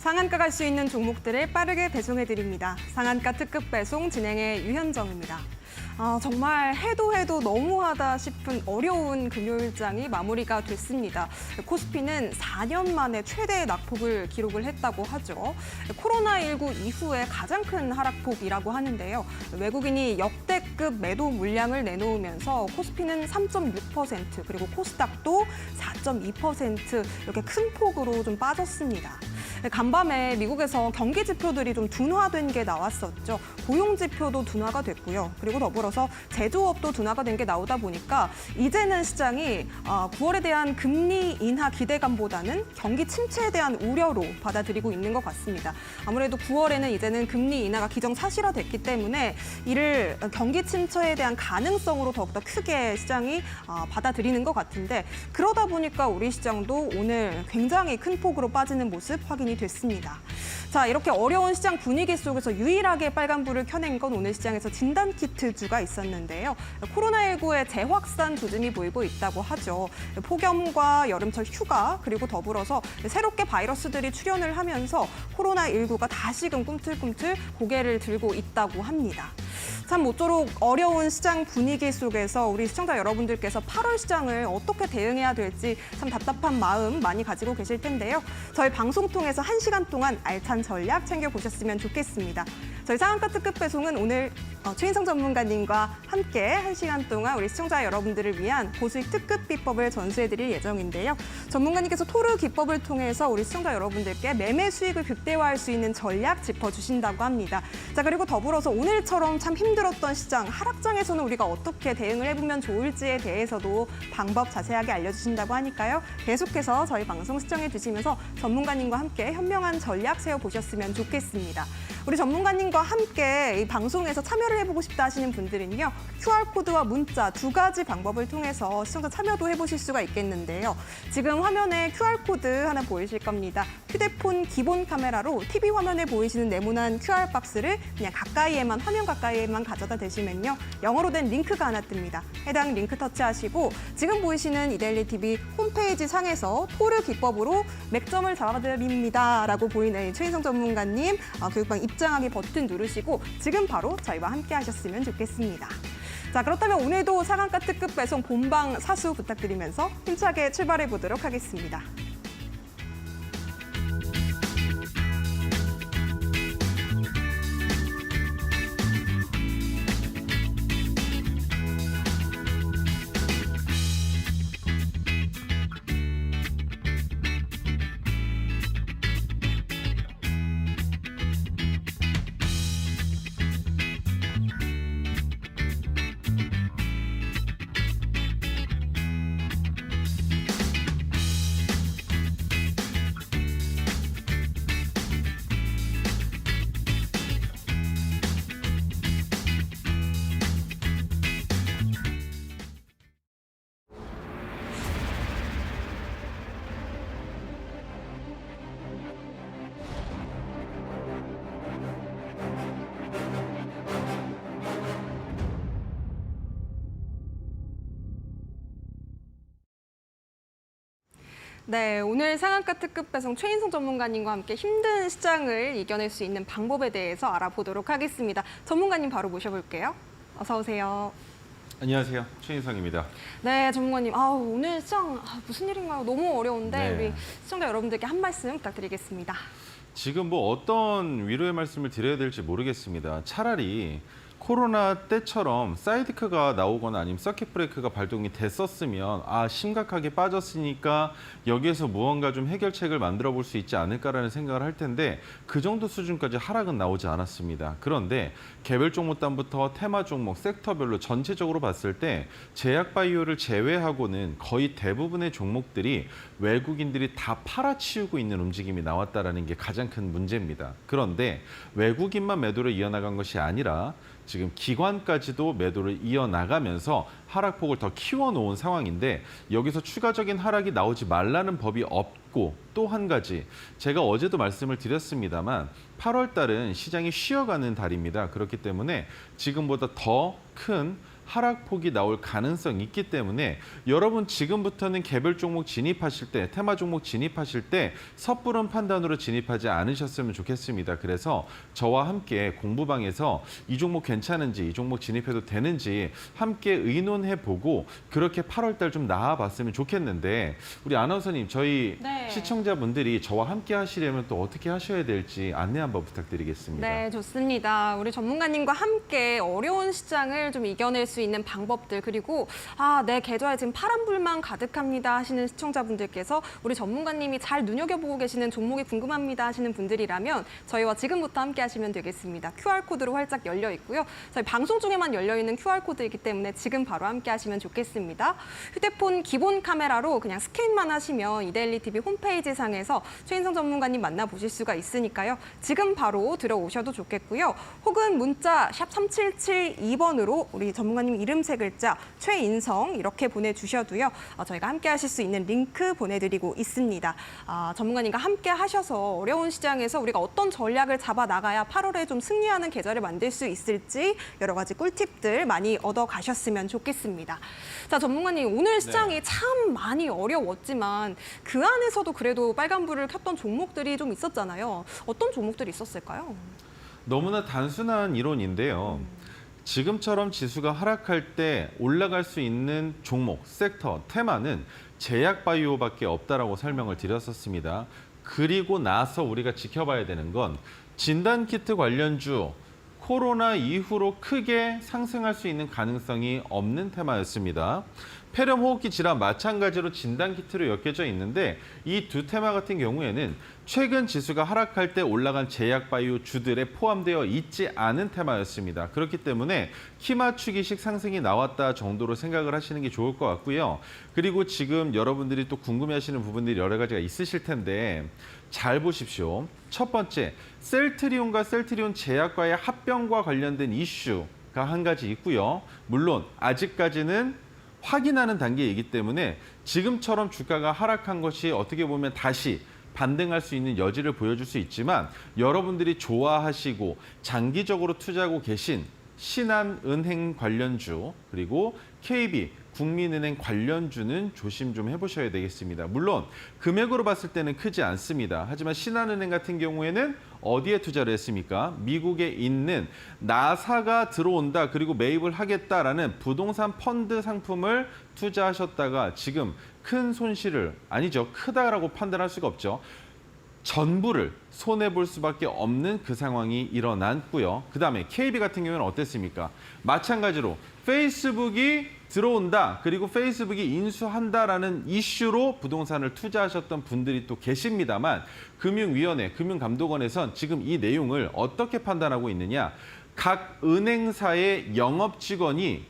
상한가 갈 수 있는 종목들을 빠르게 배송해드립니다. 상한가 특급 배송 진행의 유현정입니다. 정말 해도 너무하다 싶은 어려운 금요일장이 마무리가 됐습니다. 코스피는 4년 만에 최대 낙폭을 기록을 했다고 하죠. 코로나19 이후에 가장 큰 하락폭이라고 하는데요. 외국인이 역대급 매도 물량을 내놓으면서 코스피는 3.6%, 그리고 코스닥도 4.2% 이렇게 큰 폭으로 좀 빠졌습니다. 간밤에 미국에서 경기 지표들이 좀 둔화된 게 나왔었죠. 고용 지표도 둔화가 됐고요. 그리고 더불어서 제조업도 둔화가 된 게 나오다 보니까 이제는 시장이 9월에 대한 금리 인하 기대감보다는 경기 침체에 대한 우려로 받아들이고 있는 것 같습니다. 아무래도 9월에는 이제는 금리 인하가 기정사실화됐기 때문에 이를 경기 침체에 대한 가능성으로 더욱더 크게 시장이 받아들이는 것 같은데, 그러다 보니까 우리 시장도 오늘 굉장히 큰 폭으로 빠지는 모습 확인이 됐습니다. 자, 이렇게 어려운 시장 분위기 속에서 유일하게 빨간불을 켜낸 건 오늘 시장에서 진단키트주가 있었는데요. 코로나19의 재확산 조짐이 보이고 있다고 하죠. 폭염과 여름철 휴가, 그리고 더불어서 새롭게 바이러스들이 출현을 하면서 코로나19가 다시금 꿈틀꿈틀 고개를 들고 있다고 합니다. 참 모쪼록 어려운 시장 분위기 속에서 우리 시청자 여러분들께서 8월 시장을 어떻게 대응해야 될지 참 답답한 마음 많이 가지고 계실 텐데요. 저희 방송 통해서 1시간 동안 알찬 전략 챙겨보셨으면 좋겠습니다. 저희 상한가 특급 배송은 오늘 최인성 전문가님과 함께 1시간 동안 우리 시청자 여러분들을 위한 고수익 특급 비법을 전수해드릴 예정인데요. 전문가님께서 토르 기법을 통해서 우리 시청자 여러분들께 매매 수익을 극대화할 수 있는 전략 짚어주신다고 합니다. 자, 그리고 더불어서 오늘처럼 참 힘들었던 시장, 하락장에서는 우리가 어떻게 대응을 해보면 좋을지에 대해서도 방법 자세하게 알려주신다고 하니까요. 계속해서 저희 방송 시청해주시면서 전문가님과 함께 현명한 전략 세워보셨으면 좋겠습니다. 우리 전문가님과 함께 이 방송에서 참여를 해보고 싶다 하시는 분들은요, QR코드와 문자 두 가지 방법을 통해서 시청자 참여도 해보실 수가 있겠는데요. 지금 화면에 QR코드 하나 보이실 겁니다. 휴대폰 기본 카메라로 TV 화면에 보이시는 네모난 QR박스를 그냥 가까이에만, 화면 가까이에만 가져다 대시면요, 영어로 된 링크가 하나 뜹니다. 해당 링크 터치하시고 지금 보이시는 이데일리 TV 홈페이지 상에서 토르 기법으로 맥점을 잡아드립니다 라고 보이는 최인성 전문가님 교육방 입장하기 버튼 누르시고 지금 바로 저희와 함께 하셨으면 좋겠습니다. 자, 그렇다면 오늘도 상한가 특급 배송 본방 사수 부탁드리면서 힘차게 출발해 보도록 하겠습니다. 네, 오늘 상한가 특급 배송 최인성 전문가님과 함께 힘든 시장을 이겨낼 수 있는 방법에 대해서 알아보도록 하겠습니다. 전문가님 바로 모셔볼게요. 어서 오세요. 안녕하세요. 최인성입니다. 네, 전문가님. 오늘 시장 무슨 일인가요? 너무 어려운데 네. 우리 시청자 여러분들께 한 말씀 부탁드리겠습니다. 지금 뭐 어떤 위로의 말씀을 드려야 될지 모르겠습니다. 차라리 코로나 때처럼 사이드카가 나오거나 아니면 서킷 브레이크가 발동이 됐었으면 심각하게 빠졌으니까 여기에서 무언가 좀 해결책을 만들어 볼 수 있지 않을까라는 생각을 할 텐데 그 정도 수준까지 하락은 나오지 않았습니다. 그런데 개별 종목단부터 테마 종목, 섹터별로 전체적으로 봤을 때 제약 바이오를 제외하고는 거의 대부분의 종목들이 외국인들이 다 팔아치우고 있는 움직임이 나왔다라는 게 가장 큰 문제입니다. 그런데 외국인만 매도를 이어나간 것이 아니라 지금 기관까지도 매도를 이어나가면서 하락폭을 더 키워놓은 상황인데 여기서 추가적인 하락이 나오지 말라는 법이 없고 또 한 가지 제가 어제도 말씀을 드렸습니다만 8월 달은 시장이 쉬어가는 달입니다. 그렇기 때문에 지금보다 더 큰 하락폭이 나올 가능성이 있기 때문에 여러분 지금부터는 개별 종목 진입하실 때, 테마 종목 진입하실 때 섣부른 판단으로 진입하지 않으셨으면 좋겠습니다. 그래서 저와 함께 공부방에서 이 종목 괜찮은지, 이 종목 진입해도 되는지 함께 의논해보고 그렇게 8월 달 좀 나아봤으면 좋겠는데 우리 아나운서님, 저희 네. 시청자분들이 저와 함께 하시려면 또 어떻게 하셔야 될지 안내 한번 부탁드리겠습니다. 네, 좋습니다. 우리 전문가님과 함께 어려운 시장을 좀 이겨낼 수 있는 방법들, 그리고 내 계좌에 지금 파란불만 가득합니다 하시는 시청자분들께서 우리 전문가님이 잘 눈여겨보고 계시는 종목이 궁금합니다 하시는 분들이라면 저희와 지금부터 함께 하시면 되겠습니다. QR코드로 활짝 열려 있고요. 저희 방송 중에만 열려 있는 QR코드이기 때문에 지금 바로 함께 하시면 좋겠습니다. 휴대폰 기본 카메라로 그냥 스캔만 하시면 이데일리 TV 홈페이지 상에서 최인성 전문가님 만나보실 수가 있으니까요. 지금 바로 들어오셔도 좋겠고요. 혹은 문자 샵 3772번으로 우리 전문가님 이름 세 글자 최인성 이렇게 보내주셔도요. 저희가 함께 하실 수 있는 링크 보내드리고 있습니다. 전문가님과 함께 하셔서 어려운 시장에서 우리가 어떤 전략을 잡아 나가야 8월에 좀 승리하는 계절을 만들 수 있을지 여러 가지 꿀팁들 많이 얻어 가셨으면 좋겠습니다. 자, 전문가님, 오늘 시장이 참 많이 어려웠지만 그 안에서도 그래도 빨간불을 켰던 종목들이 좀 있었잖아요. 어떤 종목들이 있었을까요? 너무나 단순한 이론인데요. 지금처럼 지수가 하락할 때 올라갈 수 있는 종목, 섹터, 테마는 제약바이오밖에 없다라고 설명을 드렸었습니다. 그리고 나서 우리가 지켜봐야 되는 건 진단키트 관련주, 코로나 이후로 크게 상승할 수 있는 가능성이 없는 테마였습니다. 폐렴 호흡기 질환 마찬가지로 진단키트로 엮여져 있는데 이 두 테마 같은 경우에는 최근 지수가 하락할 때 올라간 제약바이오 주들에 포함되어 있지 않은 테마였습니다. 그렇기 때문에 키 맞추기식 상승이 나왔다 정도로 생각을 하시는 게 좋을 것 같고요. 그리고 지금 여러분들이 또 궁금해하시는 부분들이 여러 가지가 있으실 텐데 잘 보십시오. 첫 번째, 셀트리온과 셀트리온 제약과의 합병과 관련된 이슈가 한 가지 있고요. 물론 아직까지는 확인하는 단계이기 때문에 지금처럼 주가가 하락한 것이 어떻게 보면 다시 반등할 수 있는 여지를 보여줄 수 있지만 여러분들이 좋아하시고 장기적으로 투자하고 계신 신한은행 관련주 그리고 KB 국민은행 관련주는 조심 좀 해보셔야 되겠습니다. 물론 금액으로 봤을 때는 크지 않습니다. 하지만 신한은행 같은 경우에는 어디에 투자를 했습니까? 미국에 있는 나사가 들어온다 그리고 매입을 하겠다라는 부동산 펀드 상품을 투자하셨다가 지금 큰 손실을, 아니죠, 크다라고 판단할 수가 없죠. 전부를 손해볼 수밖에 없는 그 상황이 일어났고요. 그다음에 KB 같은 경우는 어땠습니까? 마찬가지로 페이스북이 들어온다 그리고 페이스북이 인수한다라는 이슈로 부동산을 투자하셨던 분들이 또 계십니다만 금융위원회, 금융감독원에선 지금 이 내용을 어떻게 판단하고 있느냐. 각 은행사의 영업직원이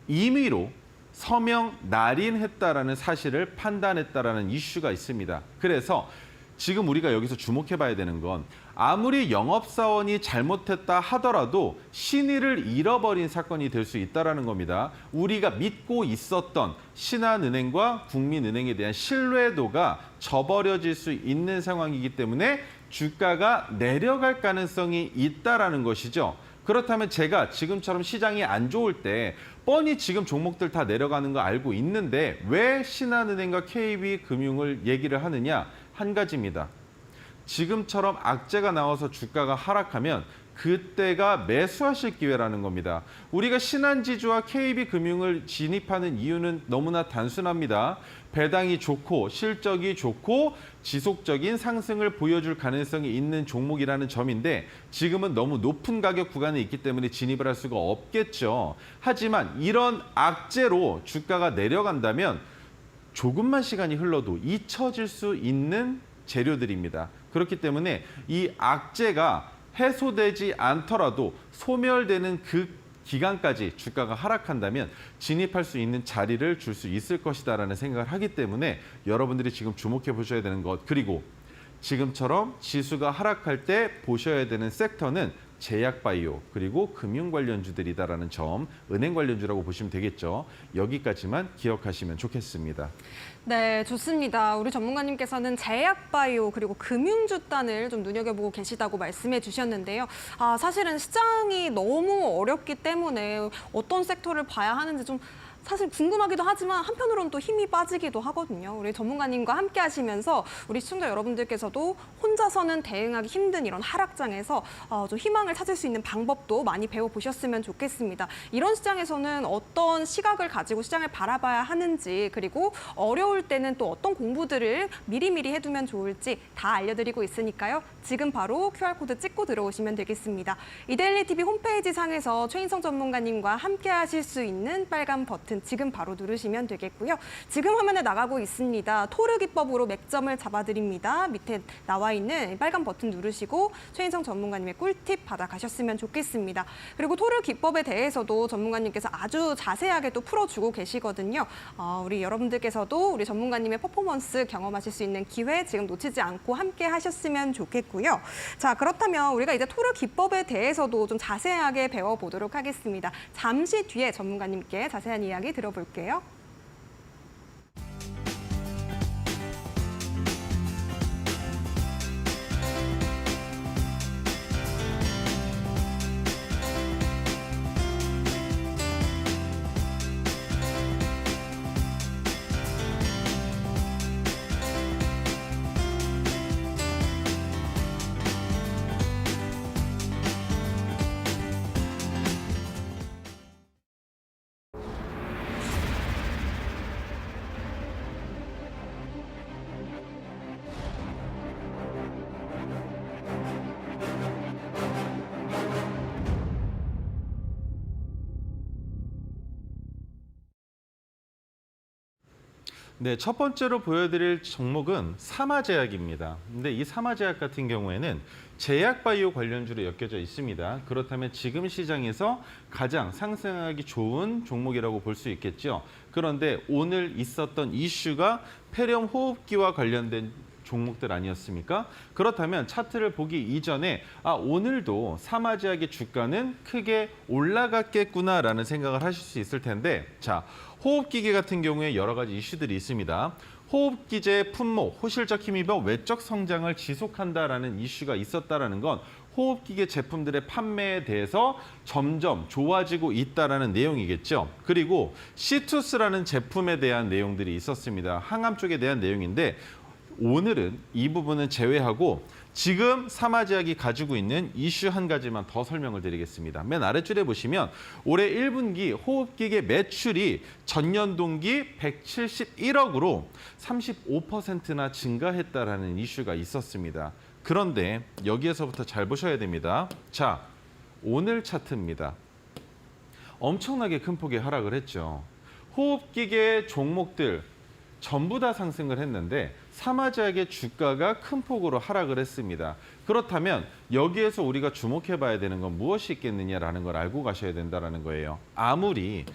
임의로 서명 날인했다라는 사실을 판단했다라는 이슈가 있습니다. 그래서 지금 우리가 여기서 주목해봐야 되는 건 아무리 영업사원이 잘못했다 하더라도 신의를 잃어버린 사건이 될 수 있다는 겁니다. 우리가 믿고 있었던 신한은행과 국민은행에 대한 신뢰도가 저버려질 수 있는 상황이기 때문에 주가가 내려갈 가능성이 있다는 것이죠. 그렇다면 제가 지금처럼 시장이 안 좋을 때 뻔히 지금 종목들 다 내려가는 거 알고 있는데 왜 신한은행과 KB금융을 얘기를 하느냐? 한 가지입니다. 지금처럼 악재가 나와서 주가가 하락하면 그때가 매수하실 기회라는 겁니다. 우리가 신한지주와 KB금융을 진입하는 이유는 너무나 단순합니다. 배당이 좋고 실적이 좋고 지속적인 상승을 보여줄 가능성이 있는 종목이라는 점인데 지금은 너무 높은 가격 구간에 있기 때문에 진입을 할 수가 없겠죠. 하지만 이런 악재로 주가가 내려간다면 조금만 시간이 흘러도 잊혀질 수 있는 재료들입니다. 그렇기 때문에 이 악재가 해소되지 않더라도 소멸되는 그 기간까지 주가가 하락한다면 진입할 수 있는 자리를 줄 수 있을 것이다라는 생각을 하기 때문에 여러분들이 지금 주목해 보셔야 되는 것, 그리고 지금처럼 지수가 하락할 때 보셔야 되는 섹터는 제약바이오 그리고 금융 관련주들이다라는 점, 은행 관련주라고 보시면 되겠죠. 여기까지만 기억하시면 좋겠습니다. 네, 좋습니다. 우리 전문가님께서는 제약바이오 그리고 금융주 단을 좀 눈여겨보고 계시다고 말씀해 주셨는데요. 사실은 시장이 너무 어렵기 때문에 어떤 섹터를 봐야 하는지 좀 사실 궁금하기도 하지만 한편으로는 또 힘이 빠지기도 하거든요. 우리 전문가님과 함께 하시면서 우리 시청자 여러분들께서도 혼자서는 대응하기 힘든 이런 하락장에서 좀 희망을 찾을 수 있는 방법도 많이 배워보셨으면 좋겠습니다. 이런 시장에서는 어떤 시각을 가지고 시장을 바라봐야 하는지 그리고 어려울 때는 또 어떤 공부들을 미리미리 해두면 좋을지 다 알려드리고 있으니까요. 지금 바로 QR코드 찍고 들어오시면 되겠습니다. 이데일리 TV 홈페이지 상에서 최인성 전문가님과 함께 하실 수 있는 빨간 버튼 지금 바로 누르시면 되겠고요. 지금 화면에 나가고 있습니다. 토르 기법으로 맥점을 잡아드립니다. 밑에 나와 있는 빨간 버튼 누르시고 최인성 전문가님의 꿀팁 받아가셨으면 좋겠습니다. 그리고 토르 기법에 대해서도 전문가님께서 아주 자세하게 또 풀어주고 계시거든요. 우리 여러분들께서도 우리 전문가님의 퍼포먼스 경험하실 수 있는 기회 지금 놓치지 않고 함께 하셨으면 좋겠고요. 자, 그렇다면 우리가 이제 토르 기법에 대해서도 좀 자세하게 배워보도록 하겠습니다. 잠시 뒤에 전문가님께 자세한 이야기 들어볼게요. 네, 첫 번째로 보여드릴 종목은 사마제약입니다. 근데 이 사마제약 같은 경우에는 제약바이오 관련주로 엮여져 있습니다. 그렇다면 지금 시장에서 가장 상승하기 좋은 종목이라고 볼 수 있겠죠. 그런데 오늘 있었던 이슈가 폐렴 호흡기와 관련된 종목들 아니었습니까? 그렇다면 차트를 보기 이전에 오늘도 사마제약의 주가는 크게 올라갔겠구나라는 생각을 하실 수 있을 텐데 자, 호흡기계 같은 경우에 여러 가지 이슈들이 있습니다. 호흡기제 품목, 호실적 힘입어 외적 성장을 지속한다라는 이슈가 있었다라는 건 호흡기계 제품들의 판매에 대해서 점점 좋아지고 있다라는 내용이겠죠. 그리고 시투스라는 제품에 대한 내용들이 있었습니다. 항암 쪽에 대한 내용인데 오늘은 이 부분은 제외하고 지금 사마제약이 가지고 있는 이슈 한 가지만 더 설명을 드리겠습니다. 맨 아래줄에 보시면 올해 1분기 호흡기계 매출이 전년 동기 171억으로 35%나 증가했다라는 이슈가 있었습니다. 그런데 여기에서부터 잘 보셔야 됩니다. 자, 오늘 차트입니다. 엄청나게 큰 폭의 하락을 했죠. 호흡기계 종목들 전부 다 상승을 했는데 사마제약의 주가가 큰 폭으로 하락을 했습니다. 그렇다면 여기에서 우리가 주목해 봐야 되는 건 무엇이 있겠느냐라는 걸 알고 가셔야 된다는 거예요. 아무리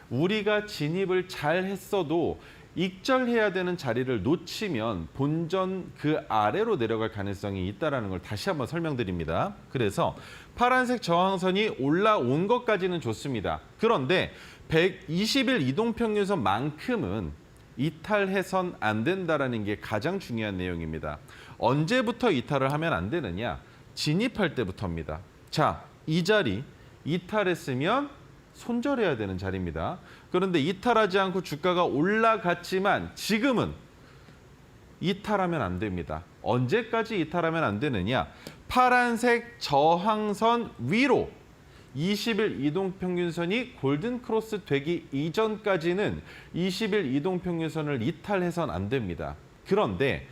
우리가 진입을 잘 했어도 익절해야 되는 자리를 놓치면 본전 그 아래로 내려갈 가능성이 있다는 걸 다시 한번 설명드립니다. 그래서 파란색 저항선이 올라온 것까지는 좋습니다. 그런데 120일 이동평균선만큼은 이탈해선 안 된다는 게 가장 중요한 내용입니다. 언제부터 이탈을 하면 안 되느냐? 진입할 때부터입니다. 자, 이 자리 이탈했으면 손절해야 되는 자리입니다. 그런데 이탈하지 않고 주가가 올라갔지만 지금은 이탈하면 안 됩니다. 언제까지 이탈하면 안 되느냐? 파란색 저항선 위로 20일 이동평균선이 골든크로스 되기 이전까지는 20일 이동평균선을 이탈해선 안 됩니다. 그런데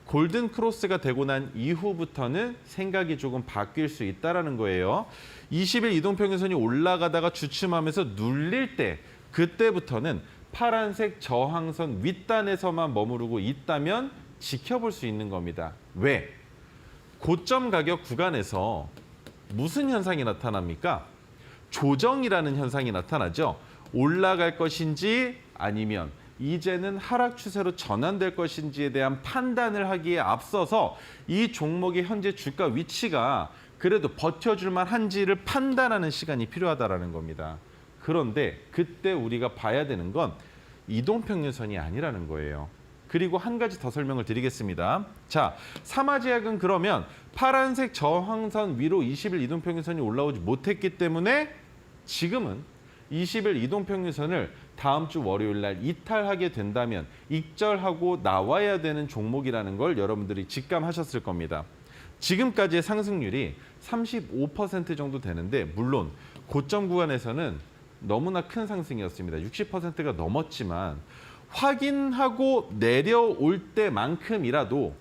골든크로스가 되고 난 이후부터는 생각이 조금 바뀔 수 있다는 거예요. 20일 이동평균선이 올라가다가 주춤하면서 눌릴 때 그때부터는 파란색 저항선 윗단에서만 머무르고 있다면 지켜볼 수 있는 겁니다. 왜? 고점 가격 구간에서 무슨 현상이 나타납니까? 조정이라는 현상이 나타나죠. 올라갈 것인지 아니면 이제는 하락 추세로 전환될 것인지에 대한 판단을 하기에 앞서서 이 종목의 현재 주가 위치가 그래도 버텨줄만 한지를 판단하는 시간이 필요하다라는 겁니다. 그런데 그때 우리가 봐야 되는 건 이동평균선이 아니라는 거예요. 그리고 한 가지 더 설명을 드리겠습니다. 자, 사마제약은 그러면 파란색 저항선 위로 20일 이동평균선이 올라오지 못했기 때문에 지금은 20일 이동평균선을 다음 주 월요일 날 이탈하게 된다면 익절하고 나와야 되는 종목이라는 걸 여러분들이 직감하셨을 겁니다. 지금까지의 상승률이 35% 정도 되는데 물론 고점 구간에서는 너무나 큰 상승이었습니다. 60%가 넘었지만 확인하고 내려올 때만큼이라도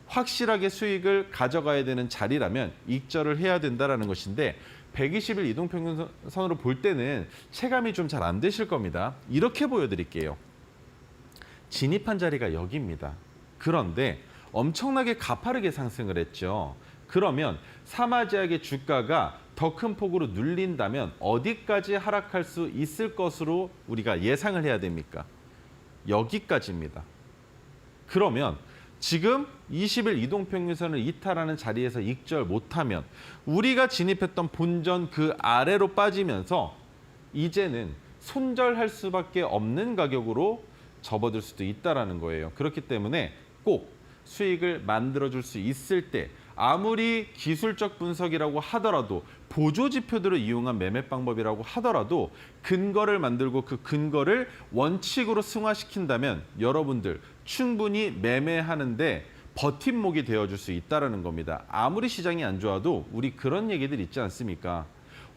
확실하게 수익을 가져가야 되는 자리라면 익절을 해야 된다는 것인데 120일 이동평균선으로 볼 때는 체감이 좀 잘 안 되실 겁니다. 이렇게 보여드릴게요. 진입한 자리가 여기입니다. 그런데 엄청나게 가파르게 상승을 했죠. 그러면 사마제약의 주가가 더 큰 폭으로 눌린다면 어디까지 하락할 수 있을 것으로 우리가 예상을 해야 됩니까? 여기까지입니다. 그러면 지금 20일 이동평균선을 이탈하는 자리에서 익절 못하면 우리가 진입했던 본전 그 아래로 빠지면서 이제는 손절할 수밖에 없는 가격으로 접어들 수도 있다는 거예요. 그렇기 때문에 꼭 수익을 만들어줄 수 있을 때 아무리 기술적 분석이라고 하더라도 보조 지표들을 이용한 매매 방법이라고 하더라도 근거를 만들고 그 근거를 원칙으로 승화시킨다면 여러분들 충분히 매매하는데 버팀목이 되어줄 수 있다는 겁니다. 아무리 시장이 안 좋아도 우리 그런 얘기들 있지 않습니까?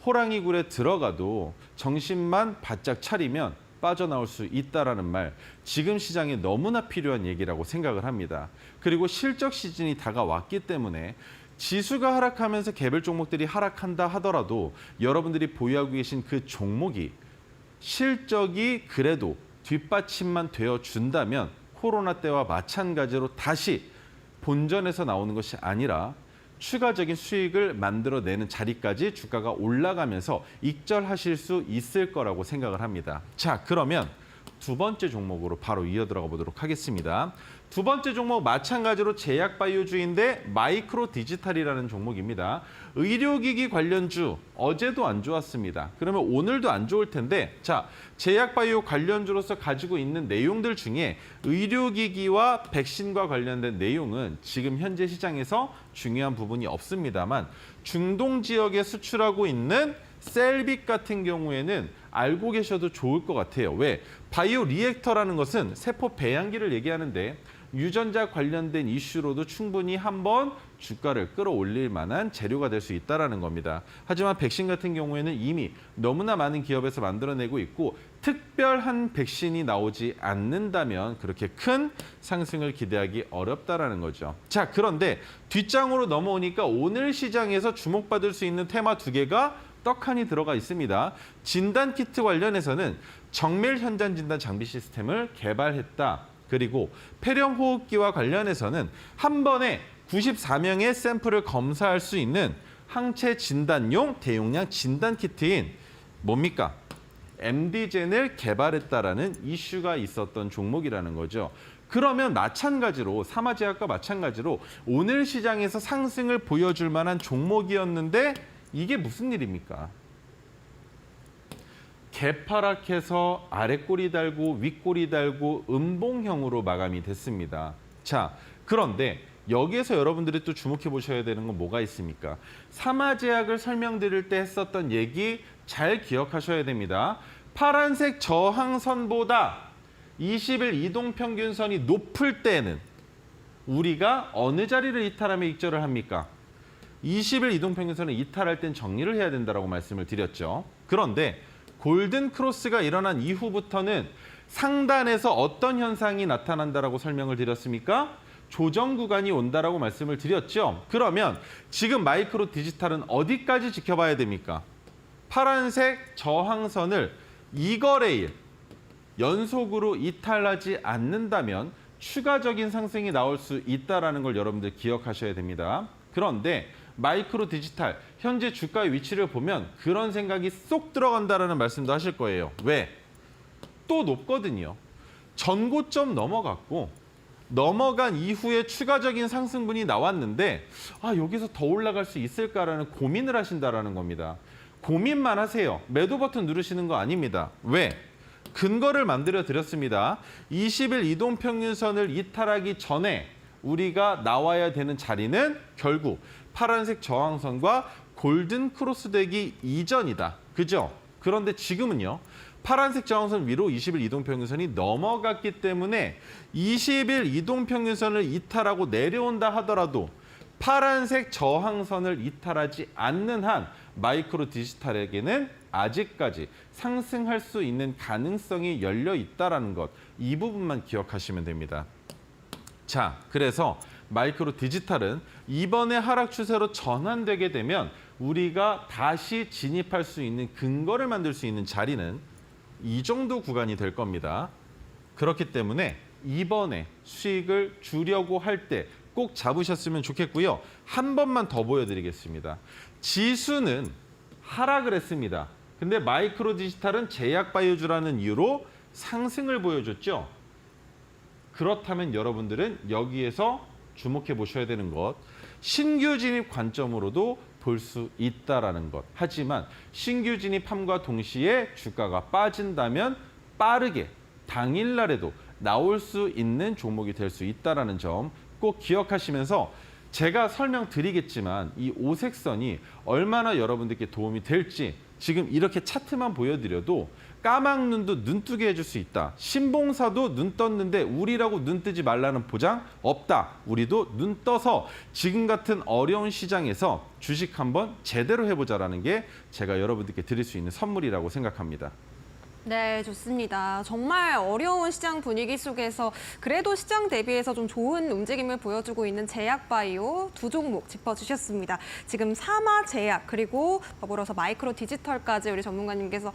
호랑이 굴에 들어가도 정신만 바짝 차리면 빠져나올 수 있다라는 말, 지금 시장에 너무나 필요한 얘기라고 생각을 합니다. 그리고 실적 시즌이 다가왔기 때문에 지수가 하락하면서 개별 종목들이 하락한다 하더라도 여러분들이 보유하고 계신 그 종목이 실적이 그래도 뒷받침만 되어준다면 코로나 때와 마찬가지로 다시 본전에서 나오는 것이 아니라 추가적인 수익을 만들어내는 자리까지 주가가 올라가면서 익절하실 수 있을 거라고 생각을 합니다. 자, 그러면 두 번째 종목으로 바로 이어 들어가 보도록 하겠습니다. 두 번째 종목 마찬가지로 제약바이오주인데 마이크로 디지털이라는 종목입니다. 의료기기 관련주 어제도 안 좋았습니다. 그러면 오늘도 안 좋을 텐데 자, 제약바이오 관련주로서 가지고 있는 내용들 중에 의료기기와 백신과 관련된 내용은 지금 현재 시장에서 중요한 부분이 없습니다만 중동 지역에 수출하고 있는 셀빅 같은 경우에는 알고 계셔도 좋을 것 같아요. 왜? 바이오 리액터라는 것은 세포 배양기를 얘기하는데 유전자 관련된 이슈로도 충분히 한번 주가를 끌어올릴 만한 재료가 될 수 있다는 겁니다. 하지만 백신 같은 경우에는 이미 너무나 많은 기업에서 만들어내고 있고 특별한 백신이 나오지 않는다면 그렇게 큰 상승을 기대하기 어렵다는 거죠. 자, 그런데 뒷장으로 넘어오니까 오늘 시장에서 주목받을 수 있는 테마 두 개가 떡하니 들어가 있습니다. 진단키트 관련해서는 정밀 현장 진단 장비 시스템을 개발했다. 그리고 폐렴호흡기와 관련해서는 한 번에 94명의 샘플을 검사할 수 있는 항체 진단용 대용량 진단키트인 뭡니까? MD젠을 개발했다라는 이슈가 있었던 종목이라는 거죠. 그러면 마찬가지로 사마제약과 마찬가지로 오늘 시장에서 상승을 보여줄 만한 종목이었는데 이게 무슨 일입니까? 개파락해서 아랫꼬리 달고 윗꼬리 달고 음봉형으로 마감이 됐습니다. 자, 그런데 여기에서 여러분들이 또 주목해 보셔야 되는 건 뭐가 있습니까? 사마제약을 설명드릴 때 했었던 얘기 잘 기억하셔야 됩니다. 파란색 저항선보다 20일 이동평균선이 높을 때는 우리가 어느 자리를 이탈하며 익절을 합니까? 20일 이동평균선을 이탈할 땐 정리를 해야 된다고 말씀을 드렸죠. 그런데 골든 크로스가 일어난 이후부터는 상단에서 어떤 현상이 나타난다라고 설명을 드렸습니까? 조정 구간이 온다라고 말씀을 드렸죠. 그러면 지금 마이크로 디지털은 어디까지 지켜봐야 됩니까? 파란색 저항선을 2거래일 연속으로 이탈하지 않는다면 추가적인 상승이 나올 수 있다는 걸 여러분들 기억하셔야 됩니다. 그런데 마이크로 디지털 현재 주가의 위치를 보면 그런 생각이 쏙 들어간다는 말씀도 하실 거예요. 왜? 또 높거든요. 전고점 넘어갔고 넘어간 이후에 추가적인 상승분이 나왔는데 여기서 더 올라갈 수 있을까라는 고민을 하신다라는 겁니다. 고민만 하세요. 매도 버튼 누르시는 거 아닙니다. 왜? 근거를 만들어 드렸습니다. 20일 이동평균선을 이탈하기 전에 우리가 나와야 되는 자리는 결국 파란색 저항선과 골든 크로스 되기 이전이다. 그죠? 그런데 지금은요. 파란색 저항선 위로 20일 이동평균선이 넘어갔기 때문에 20일 이동평균선을 이탈하고 내려온다 하더라도 파란색 저항선을 이탈하지 않는 한 마이크로 디지털에게는 아직까지 상승할 수 있는 가능성이 열려 있다는 것, 이 부분만 기억하시면 됩니다. 자, 그래서 마이크로 디지털은 이번에 하락 추세로 전환되게 되면 우리가 다시 진입할 수 있는 근거를 만들 수 있는 자리는 이 정도 구간이 될 겁니다. 그렇기 때문에 이번에 수익을 주려고 할 때 꼭 잡으셨으면 좋겠고요. 한 번만 더 보여드리겠습니다. 지수는 하락을 했습니다. 근데 마이크로 디지털은 제약바이오주라는 이유로 상승을 보여줬죠. 그렇다면 여러분들은 여기에서 주목해 보셔야 되는 것, 신규 진입 관점으로도 볼 수 있다라는 것. 하지만 신규 진입함과 동시에 주가가 빠진다면 빠르게 당일날에도 나올 수 있는 종목이 될 수 있다라는 점 꼭 기억하시면서 제가 설명드리겠지만 이 오색선이 얼마나 여러분들께 도움이 될지 지금 이렇게 차트만 보여드려도 까막눈도 눈뜨게 해줄 수 있다. 신봉사도 눈 떴는데 우리라고 눈 뜨지 말라는 보장 없다. 우리도 눈 떠서 지금 같은 어려운 시장에서 주식 한번 제대로 해보자라는 게 제가 여러분들께 드릴 수 있는 선물이라고 생각합니다. 네, 좋습니다. 정말 어려운 시장 분위기 속에서 그래도 시장 대비해서 좀 좋은 움직임을 보여주고 있는 제약바이오 두 종목 짚어주셨습니다. 지금 사마제약 그리고 더불어서 마이크로 디지털까지 우리 전문가님께서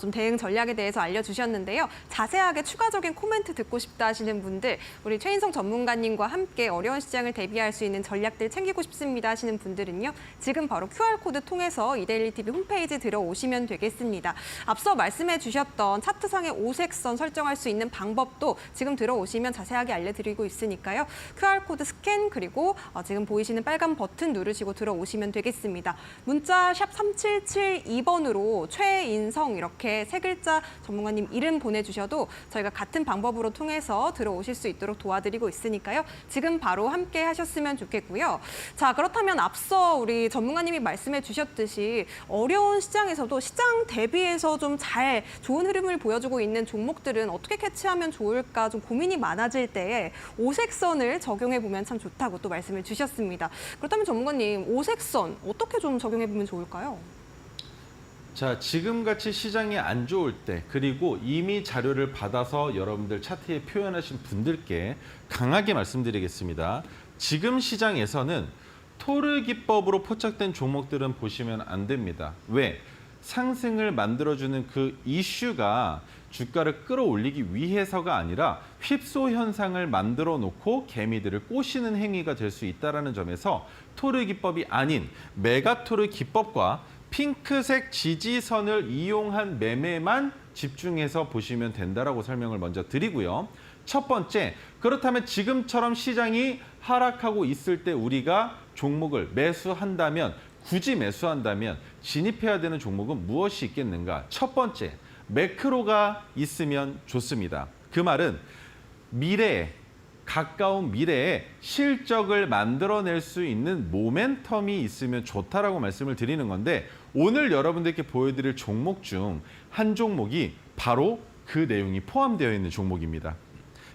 좀 대응 전략에 대해서 알려주셨는데요. 자세하게 추가적인 코멘트 듣고 싶다 하시는 분들, 우리 최인성 전문가님과 함께 어려운 시장을 대비할 수 있는 전략들 챙기고 싶습니다 하시는 분들은요. 지금 바로 QR코드 통해서 이데일리TV 홈페이지 들어오시면 되겠습니다. 앞서 말씀해 주셨던 차트상의 오색선 설정할 수 있는 방법도 지금 들어오시면 자세하게 알려드리고 있으니까요. QR코드 스캔 그리고 지금 보이시는 빨간 버튼 누르시고 들어오시면 되겠습니다. 문자 샵 3772번으로 최인성 이렇게 세 글자 전문가님 이름 보내주셔도 저희가 같은 방법으로 통해서 들어오실 수 있도록 도와드리고 있으니까요. 지금 바로 함께 하셨으면 좋겠고요. 자, 그렇다면 앞서 우리 전문가님이 말씀해 주셨듯이 어려운 시장에서도 시장 대비해서 좀 좋은 흐름을 보여주고 있는 종목들은 어떻게 캐치하면 좋을까 좀 고민이 많아질 때에 오색선을 적용해 보면 참 좋다고 또 말씀을 주셨습니다. 그렇다면 전문가님, 오색선 어떻게 좀 적용해 보면 좋을까요? 자, 지금같이 시장이 안 좋을 때 그리고 이미 자료를 받아서 여러분들 차트에 표현하신 분들께 강하게 말씀드리겠습니다. 지금 시장에서는 토르 기법으로 포착된 종목들은 보시면 안 됩니다. 왜? 상승을 만들어주는 그 이슈가 주가를 끌어올리기 위해서가 아니라 휩소 현상을 만들어 놓고 개미들을 꼬시는 행위가 될 수 있다는 점에서 토르 기법이 아닌 메가토르 기법과 핑크색 지지선을 이용한 매매만 집중해서 보시면 된다라고 설명을 먼저 드리고요. 첫 번째, 그렇다면 지금처럼 시장이 하락하고 있을 때 우리가 종목을 매수한다면 굳이 매수한다면 진입해야 되는 종목은 무엇이 있겠는가? 첫 번째, 매크로가 있으면 좋습니다. 그 말은 미래에, 가까운 미래에 실적을 만들어낼 수 있는 모멘텀이 있으면 좋다라고 말씀을 드리는 건데 오늘 여러분들께 보여드릴 종목 중 한 종목이 바로 그 내용이 포함되어 있는 종목입니다.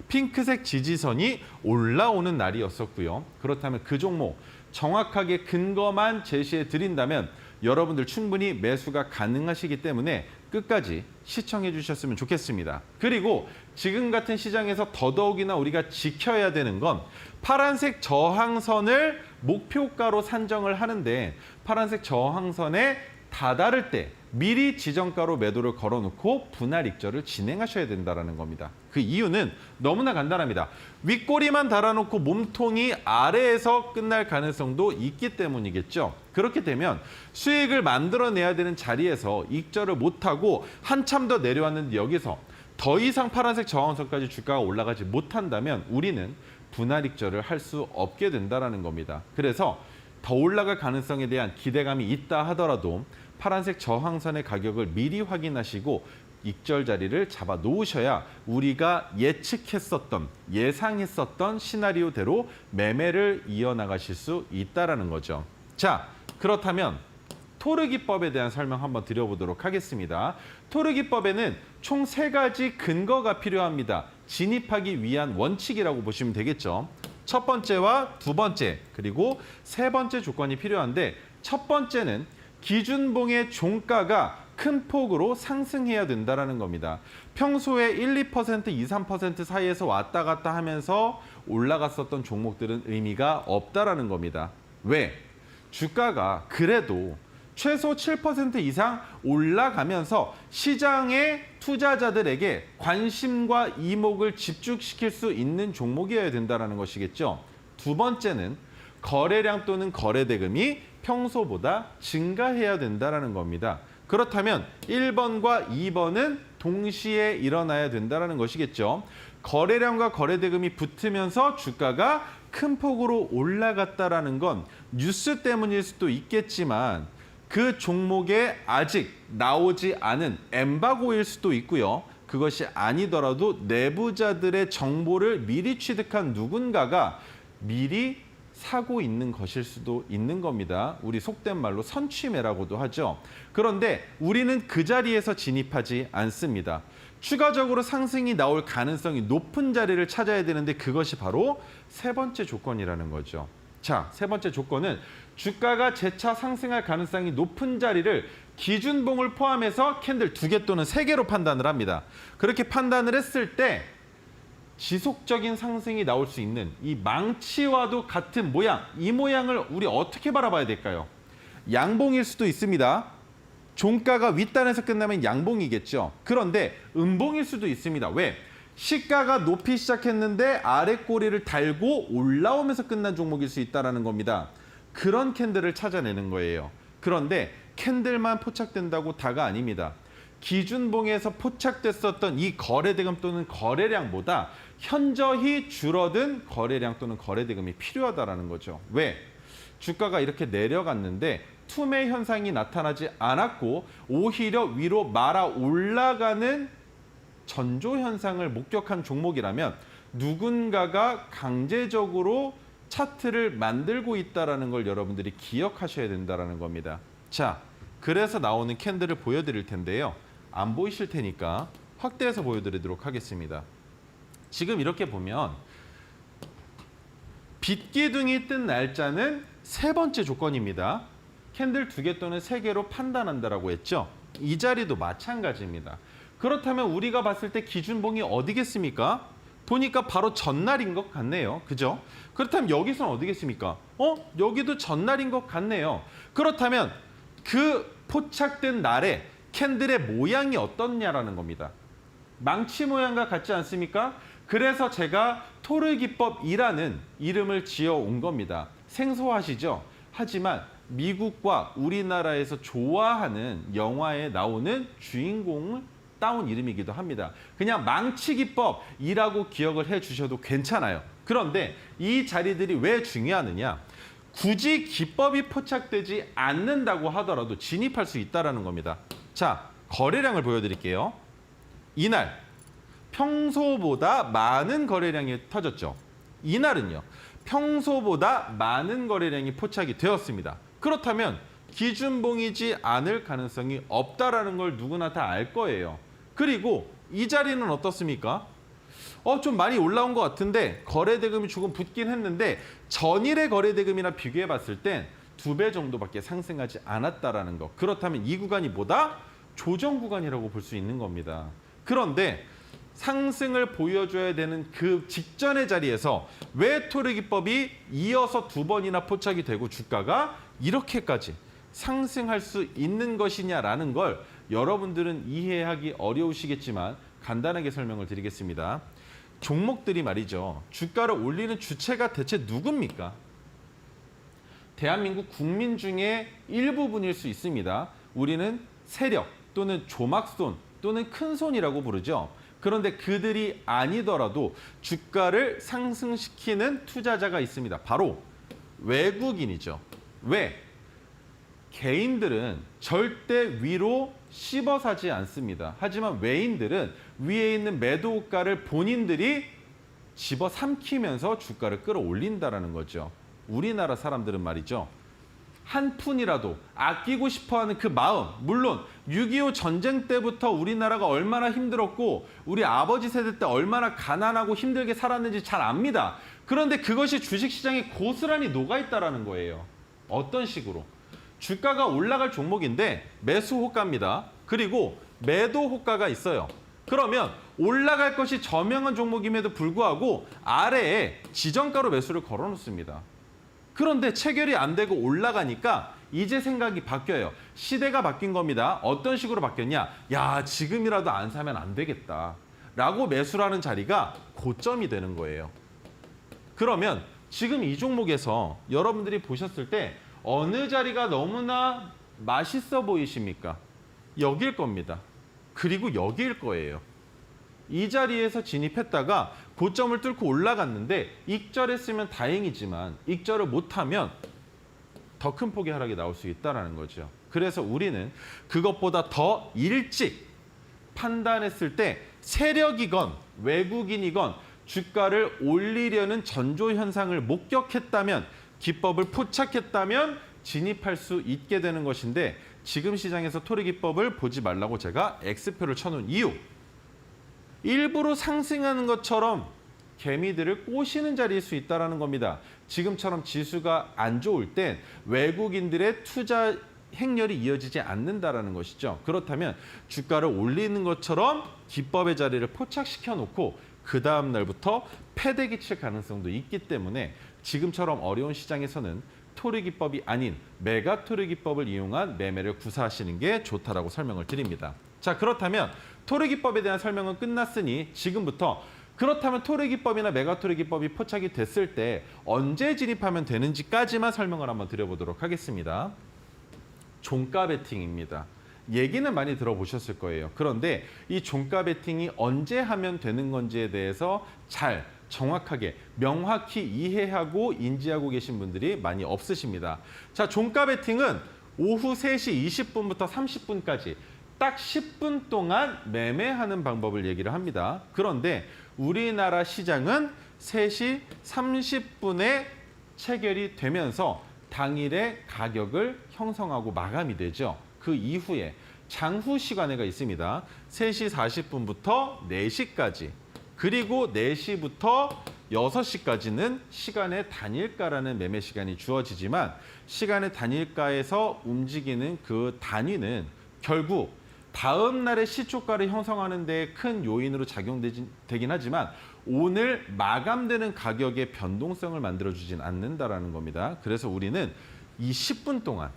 핑크색 지지선이 올라오는 날이었었고요. 그렇다면 그 종목 정확하게 근거만 제시해 드린다면 여러분들 충분히 매수가 가능하시기 때문에 끝까지 시청해 주셨으면 좋겠습니다. 그리고 지금 같은 시장에서 더더욱이나 우리가 지켜야 되는 건 파란색 저항선을 목표가로 산정을 하는데 파란색 저항선에 다다를 때 미리 지정가로 매도를 걸어놓고 분할 익절을 진행하셔야 된다는 겁니다. 그 이유는 너무나 간단합니다. 윗꼬리만 달아놓고 몸통이 아래에서 끝날 가능성도 있기 때문이겠죠. 그렇게 되면 수익을 만들어내야 되는 자리에서 익절을 못하고 한참 더 내려왔는데 여기서 더 이상 파란색 저항선까지 주가가 올라가지 못한다면 우리는 분할 익절을 할 수 없게 된다는 겁니다. 그래서 더 올라갈 가능성에 대한 기대감이 있다 하더라도 파란색 저항선의 가격을 미리 확인하시고 익절 자리를 잡아 놓으셔야 우리가 예측했었던, 예상했었던 시나리오대로 매매를 이어나가실 수 있다는 거죠. 자, 그렇다면 토르기법에 대한 설명 한번 드려보도록 하겠습니다. 토르기법에는 총 3가지 근거가 필요합니다. 진입하기 위한 원칙이라고 보시면 되겠죠. 첫 번째와 두 번째, 그리고 세 번째 조건이 필요한데, 첫 번째는 기준봉의 종가가 큰 폭으로 상승해야 된다는 겁니다. 평소에 1, 2%, 2, 3% 사이에서 왔다 갔다 하면서 올라갔었던 종목들은 의미가 없다는 겁니다. 왜? 주가가 그래도 최소 7% 이상 올라가면서 시장의 투자자들에게 관심과 이목을 집중시킬 수 있는 종목이어야 된다는 것이겠죠. 두 번째는 거래량 또는 거래대금이 평소보다 증가해야 된다는 겁니다. 그렇다면 1번과 2번은 동시에 일어나야 된다는 것이겠죠. 거래량과 거래대금이 붙으면서 주가가 큰 폭으로 올라갔다는 건 뉴스 때문일 수도 있겠지만 그 종목에 아직 나오지 않은 엠바고일 수도 있고요. 그것이 아니더라도 내부자들의 정보를 미리 취득한 누군가가 미리 사고 있는 것일 수도 있는 겁니다. 우리 속된 말로 선취매라고도 하죠. 그런데 우리는 그 자리에서 진입하지 않습니다. 추가적으로 상승이 나올 가능성이 높은 자리를 찾아야 되는데 그것이 바로 세 번째 조건이라는 거죠. 자, 세 번째 조건은 주가가 재차 상승할 가능성이 높은 자리를 기준봉을 포함해서 캔들 2개 또는 3개로 판단을 합니다. 그렇게 판단을 했을 때 지속적인 상승이 나올 수 있는 이 망치와도 같은 모양, 이 모양을 우리 어떻게 바라봐야 될까요? 양봉일 수도 있습니다. 종가가 윗단에서 끝나면 양봉이겠죠. 그런데 음봉일 수도 있습니다. 왜? 시가가 높이 시작했는데 아래 꼬리를 달고 올라오면서 끝난 종목일 수 있다는 겁니다. 그런 캔들을 찾아내는 거예요. 그런데 캔들만 포착된다고 다가 아닙니다. 기준봉에서 포착됐었던 이 거래대금 또는 거래량보다 현저히 줄어든 거래량 또는 거래대금이 필요하다는 거죠. 왜? 주가가 이렇게 내려갔는데 투매 현상이 나타나지 않았고 오히려 위로 말아 올라가는 전조 현상을 목격한 종목이라면 누군가가 강제적으로 차트를 만들고 있다는 걸 여러분들이 기억하셔야 된다는 겁니다. 자, 그래서 나오는 캔들을 보여드릴 텐데요. 안 보이실 테니까 확대해서 보여드리도록 하겠습니다. 지금 이렇게 보면 빛기둥이 뜬 날짜는 세 번째 조건입니다. 캔들 2개 또는 3개로 판단한다라고 했죠. 이 자리도 마찬가지입니다. 그렇다면 우리가 봤을 때 기준봉이 어디겠습니까? 보니까 바로 전날인 것 같네요. 그죠? 그렇다면 여기서는 어디겠습니까? 여기도 전날인 것 같네요. 그렇다면 그 포착된 날에 캔들의 모양이 어떻냐라는 겁니다. 망치 모양과 같지 않습니까? 그래서 제가 토르기법이라는 이름을 지어온 겁니다. 생소하시죠? 하지만 미국과 우리나라에서 좋아하는 영화에 나오는 주인공을 따온 이름이기도 합니다. 그냥 망치기법이라고 기억을 해주셔도 괜찮아요. 그런데 이 자리들이 왜 중요하느냐? 굳이 기법이 포착되지 않는다고 하더라도 진입할 수 있다는 겁니다. 자, 거래량을 보여드릴게요. 이날 평소보다 많은 거래량이 터졌죠. 이날은요. 평소보다 많은 거래량이 포착이 되었습니다. 그렇다면 기준봉이지 않을 가능성이 없다라는 걸 누구나 다 알 거예요. 그리고 이 자리는 어떻습니까? 좀 많이 올라온 것 같은데 거래대금이 조금 붙긴 했는데 전일의 거래대금이나 비교해 봤을 땐 2배 정도밖에 상승하지 않았다라는 거. 그렇다면 이 구간이 뭐다? 조정 구간이라고 볼 수 있는 겁니다. 그런데 상승을 보여줘야 되는 그 직전의 자리에서 왜 토르기법이 이어서 2번이나 포착이 되고 주가가 이렇게까지 상승할 수 있는 것이냐라는 걸 여러분들은 이해하기 어려우시겠지만 간단하게 설명을 드리겠습니다. 종목들이 말이죠. 주가를 올리는 주체가 대체 누굽니까? 대한민국 국민 중에 일부분일 수 있습니다. 우리는 세력 또는 조막손 또는 큰손이라고 부르죠. 그런데 그들이 아니더라도 주가를 상승시키는 투자자가 있습니다. 바로 외국인이죠. 왜? 개인들은 절대 위로 씹어 사지 않습니다. 하지만 외인들은 위에 있는 매도 호가를 본인들이 집어 삼키면서 주가를 끌어올린다는 거죠. 우리나라 사람들은 말이죠. 한 푼이라도 아끼고 싶어하는 그 마음, 물론 6.25 전쟁 때부터 우리나라가 얼마나 힘들었고 우리 아버지 세대 때 얼마나 가난하고 힘들게 살았는지 잘 압니다. 그런데 그것이 주식시장에 고스란히 녹아있다는 거예요. 어떤 식으로? 주가가 올라갈 종목인데 매수 호가입니다. 그리고 매도 호가가 있어요. 그러면 올라갈 것이 저명한 종목임에도 불구하고 아래에 지정가로 매수를 걸어놓습니다. 그런데 체결이 안 되고 올라가니까 이제 생각이 바뀌어요. 시대가 바뀐 겁니다. 어떤 식으로 바뀌었냐? 야, 지금이라도 안 사면 안 되겠다. 라고 매수를 하는 자리가 고점이 되는 거예요. 그러면 지금 이 종목에서 여러분들이 보셨을 때 어느 자리가 너무나 맛있어 보이십니까? 여길 겁니다. 그리고 여기일 거예요. 이 자리에서 진입했다가 고점을 뚫고 올라갔는데 익절했으면 다행이지만 익절을 못하면 더 큰 폭의 하락이 나올 수 있다는 거죠. 그래서 우리는 그것보다 더 일찍 판단했을 때 세력이건 외국인이건 주가를 올리려는 전조 현상을 목격했다면 기법을 포착했다면 진입할 수 있게 되는 것인데 지금 시장에서 토리 기법을 보지 말라고 제가 X표를 쳐놓은 이유. 일부러 상승하는 것처럼 개미들을 꼬시는 자리일 수 있다는 겁니다. 지금처럼 지수가 안 좋을 땐 외국인들의 투자 행렬이 이어지지 않는다는 것이죠. 그렇다면 주가를 올리는 것처럼 기법의 자리를 포착시켜 놓고 그 다음 날부터 패대기 칠 가능성도 있기 때문에 지금처럼 어려운 시장에서는 토리 기법이 아닌 메가 토리 기법을 이용한 매매를 구사하시는 게 좋다라고 설명을 드립니다. 자, 그렇다면 토리 기법에 대한 설명은 끝났으니 지금부터 그렇다면 토리 기법이나 메가 토리 기법이 포착이 됐을 때 언제 진입하면 되는지까지만 설명을 한번 드려보도록 하겠습니다. 종가 베팅입니다. 얘기는 많이 들어보셨을 거예요. 그런데 이 종가 베팅이 언제 하면 되는 건지에 대해서 잘 정확하게 명확히 이해하고 인지하고 계신 분들이 많이 없으십니다. 자, 종가 베팅은 오후 3시 20분부터 30분까지 딱 10분 동안 매매하는 방법을 얘기를 합니다. 그런데 우리나라 시장은 3시 30분에 체결이 되면서 당일에 가격을 형성하고 마감이 되죠. 그 이후에 장후 시간회가 있습니다. 3시 40분부터 4시까지 그리고 4시부터 6시까지는 시간의 단일가라는 매매 시간이 주어지지만 시간의 단일가에서 움직이는 그 단위는 결국 다음 날의 시초가를 형성하는 데 큰 요인으로 작용되긴 하지만 오늘 마감되는 가격의 변동성을 만들어주진 않는다는 겁니다. 그래서 우리는 이 10분 동안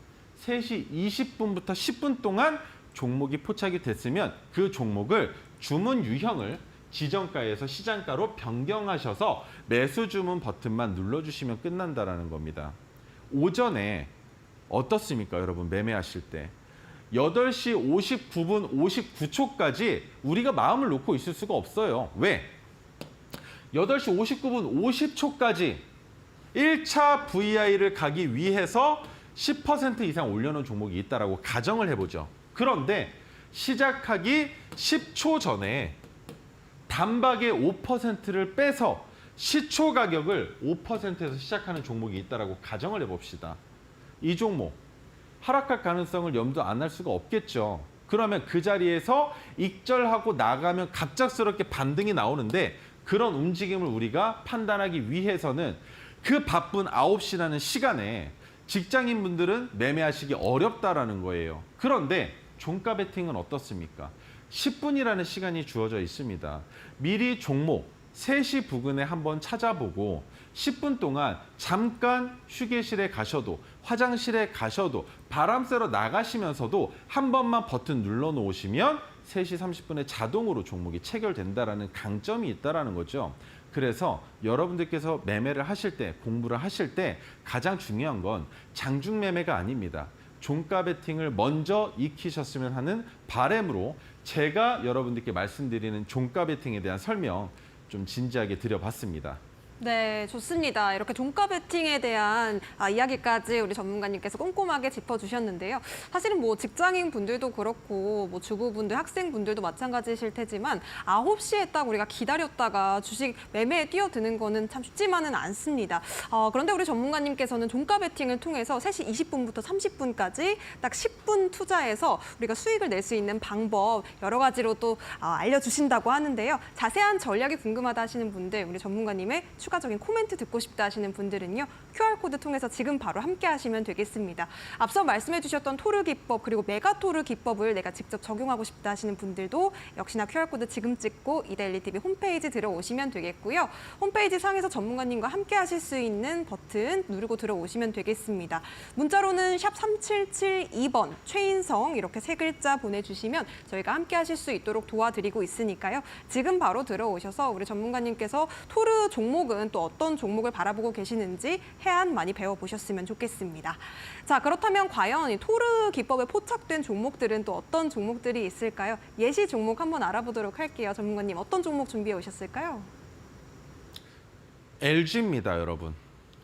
3시 20분부터 10분 동안 종목이 포착이 됐으면 그 종목을 주문 유형을 지정가에서 시장가로 변경하셔서 매수 주문 버튼만 눌러주시면 끝난다는 겁니다. 오전에 어떻습니까, 여러분? 매매하실 때. 8시 59분 59초까지 우리가 마음을 놓고 있을 수가 없어요. 왜? 8시 59분 50초까지 1차 VI를 가기 위해서 10% 이상 올려놓은 종목이 있다라고 가정을 해보죠. 그런데 시작하기 10초 전에 단박에 5%를 빼서 시초 가격을 5%에서 시작하는 종목이 있다라고 가정을 해봅시다. 이 종목 하락할 가능성을 염두 안 할 수가 없겠죠. 그러면 그 자리에서 익절하고 나가면 갑작스럽게 반등이 나오는데 그런 움직임을 우리가 판단하기 위해서는 그 바쁜 9시라는 시간에 직장인분들은 매매하시기 어렵다라는 거예요. 그런데 종가 베팅은 어떻습니까? 10분이라는 시간이 주어져 있습니다. 미리 종목 3시 부근에 한번 찾아보고 10분 동안 잠깐 휴게실에 가셔도 화장실에 가셔도 바람 쐬러 나가시면서도 한 번만 버튼 눌러 놓으시면 3시 30분에 자동으로 종목이 체결된다는 강점이 있다는 거죠. 그래서 여러분들께서 매매를 하실 때, 공부를 하실 때 가장 중요한 건 장중 매매가 아닙니다. 종가 베팅을 먼저 익히셨으면 하는 바람으로 제가 여러분들께 말씀드리는 종가 베팅에 대한 설명 좀 진지하게 드려봤습니다. 네, 좋습니다. 이렇게 종가 베팅에 대한 이야기까지 우리 전문가님께서 꼼꼼하게 짚어주셨는데요. 사실은 뭐 직장인 분들도 그렇고 뭐 주부분들, 학생분들도 마찬가지실 테지만 9시에 딱 우리가 기다렸다가 주식 매매에 뛰어드는 거는 참 쉽지만은 않습니다. 그런데 우리 전문가님께서는 종가 베팅을 통해서 3시 20분부터 30분까지 딱 10분 투자해서 우리가 수익을 낼 수 있는 방법 여러 가지로 또 알려주신다고 하는데요. 자세한 전략이 궁금하다 하시는 분들, 우리 전문가님의 추가적인 코멘트 듣고 싶다 하시는 분들은요. QR코드 통해서 지금 바로 함께 하시면 되겠습니다. 앞서 말씀해 주셨던 토르 기법 그리고 메가토르 기법을 내가 직접 적용하고 싶다 하시는 분들도 역시나 QR코드 지금 찍고 이데일리TV 홈페이지 들어오시면 되겠고요. 홈페이지 상에서 전문가님과 함께 하실 수 있는 버튼 누르고 들어오시면 되겠습니다. 문자로는 샵 3772번 최인성 이렇게 3글자 보내주시면 저희가 함께 하실 수 있도록 도와드리고 있으니까요. 지금 바로 들어오셔서 우리 전문가님께서 토르 종목은 또 어떤 종목을 바라보고 계시는지 해안 많이 배워보셨으면 좋겠습니다. 자, 그렇다면 과연 이 토르 기법에 포착된 종목들은 또 어떤 종목들이 있을까요? 예시 종목 한번 알아보도록 할게요. 전문가님, 어떤 종목 준비해 오셨을까요? LG입니다, 여러분.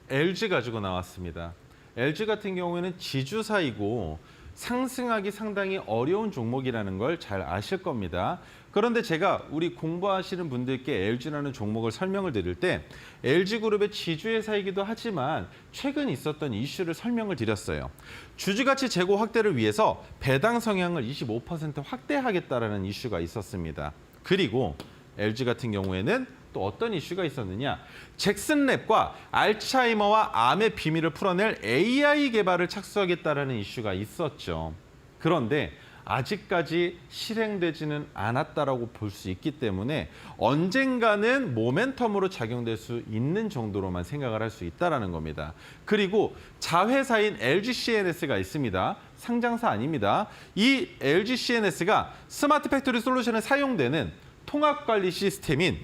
LG 가지고 나왔습니다. LG 같은 경우에는 지주사이고 상승하기 상당히 어려운 종목이라는 걸 잘 아실 겁니다. 그런데 제가 우리 공부하시는 분들께 LG라는 종목을 설명을 드릴 때 LG그룹의 지주회사이기도 하지만 최근 있었던 이슈를 설명을 드렸어요. 주주가치 재고 확대를 위해서 배당 성향을 25% 확대하겠다라는 이슈가 있었습니다. 그리고 LG 같은 경우에는 또 어떤 이슈가 있었느냐. 잭슨랩과 알츠하이머와 암의 비밀을 풀어낼 AI 개발을 착수하겠다라는 이슈가 있었죠. 그런데 아직까지 실행되지는 않았다라고 볼 수 있기 때문에 언젠가는 모멘텀으로 작용될 수 있는 정도로만 생각을 할 수 있다는 겁니다. 그리고 자회사인 LGCNS가 있습니다. 상장사 아닙니다. 이 LGCNS가 스마트 팩토리 솔루션에 사용되는 통합관리 시스템인